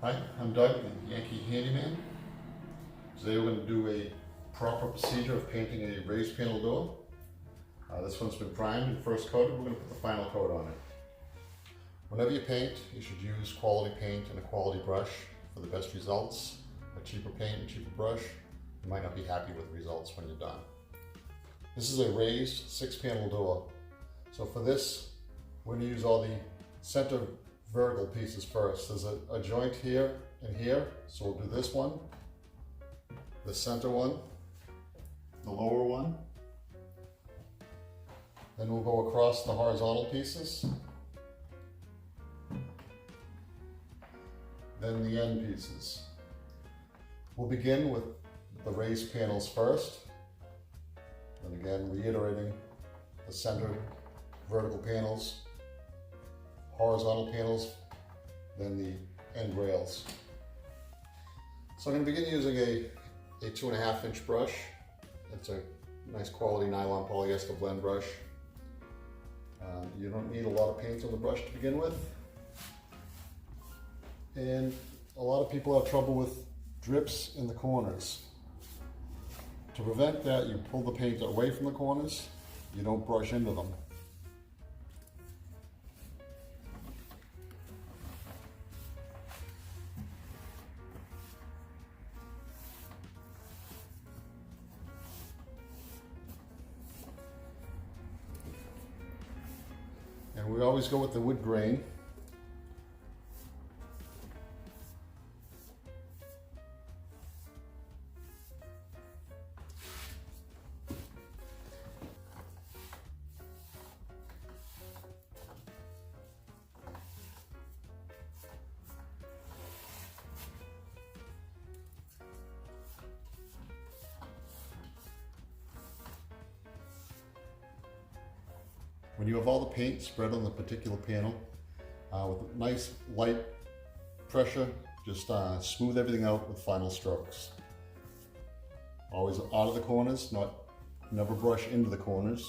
Hi, I'm Doug, the Yankee Handyman. Today we're going to do a proper procedure of painting a raised panel door. This one's been primed and first coated. We're going to put the final coat on it. Whenever you paint, you should use quality paint and a quality brush for the best results. A cheaper paint and cheaper brush, you might not be happy with the results when you're done. This is a raised 6-panel door. So for this, we're going to use all the center vertical pieces first. There's a joint here and here, so we'll do this one, the center one, the lower one. Then we'll go across the horizontal pieces, then the end pieces. We'll begin with the raised panels first, and again reiterating the center vertical panels, horizontal panels, then the end rails. So I'm going to begin using a 2.5 inch brush. It's a nice quality nylon polyester blend brush. You don't need a lot of paint on the brush to begin with. And a lot of people have trouble with drips in the corners. To prevent that, you pull the paint away from the corners. You don't brush into them. And we always go with the wood grain. When you have all the paint spread on the particular panel, with nice light pressure, just smooth everything out with final strokes. Always out of the corners, never brush into the corners.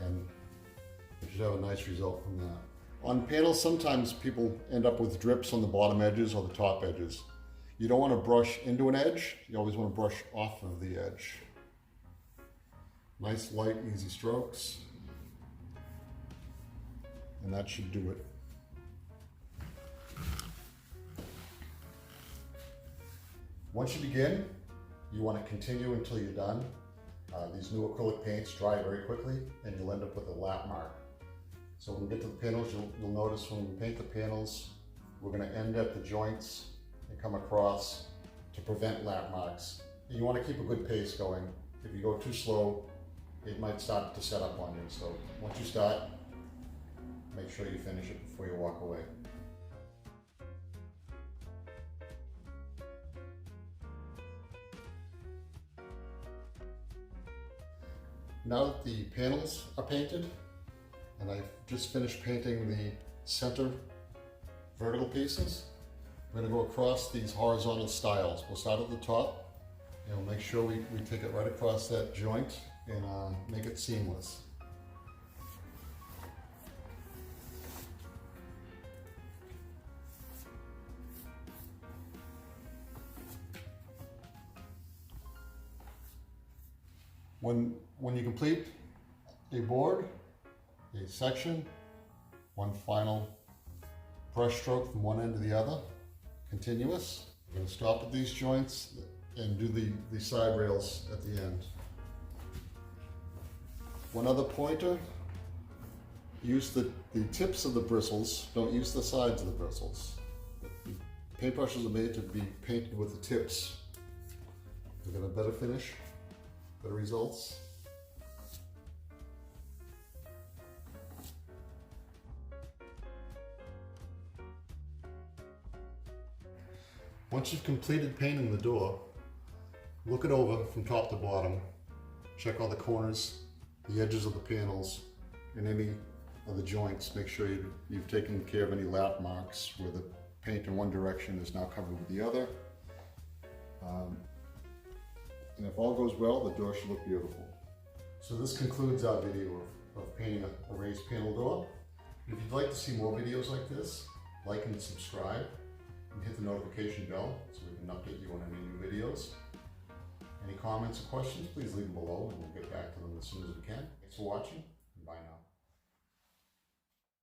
And you should have a nice result from that. On panels, sometimes people end up with drips on the bottom edges or the top edges. You don't want to brush into an edge, you always want to brush off of the edge. Nice, light, easy strokes. And that should do it. Once you begin, you want to continue until you're done. These new acrylic paints dry very quickly and you'll end up with a lap mark. So when we get to the panels, you'll notice when we paint the panels, we're going to end at the joints and come across to prevent lap marks. And you want to keep a good pace going. If you go too slow, it might start to set up on you. So once you start, make sure you finish it before you walk away. Now that the panels are painted, and I've just finished painting the center vertical pieces, we're going to go across these horizontal stiles. We'll start at the top, and we'll make sure we take it right across that joint and make it seamless. When you complete a board, a section, one final brush stroke from one end to the other, continuous. We're going to stop at these joints and do the side rails at the end. One other pointer, use the tips of the bristles, don't use the sides of the bristles. Paintbrushes are made to be painted with the tips. You'll get a better finish, better results. Once you've completed painting the door, look it over from top to bottom. Check all the corners, the edges of the panels, and any of the joints. Make sure you've taken care of any lap marks where the paint in one direction is now covered with the other. And if all goes well, the door should look beautiful. So this concludes our video of painting a raised panel door. If you'd like to see more videos like this, like and subscribe, and hit the notification bell so we can update you on any new videos. Any comments or questions, please leave them below and we'll get back to them as soon as we can. Thanks for watching.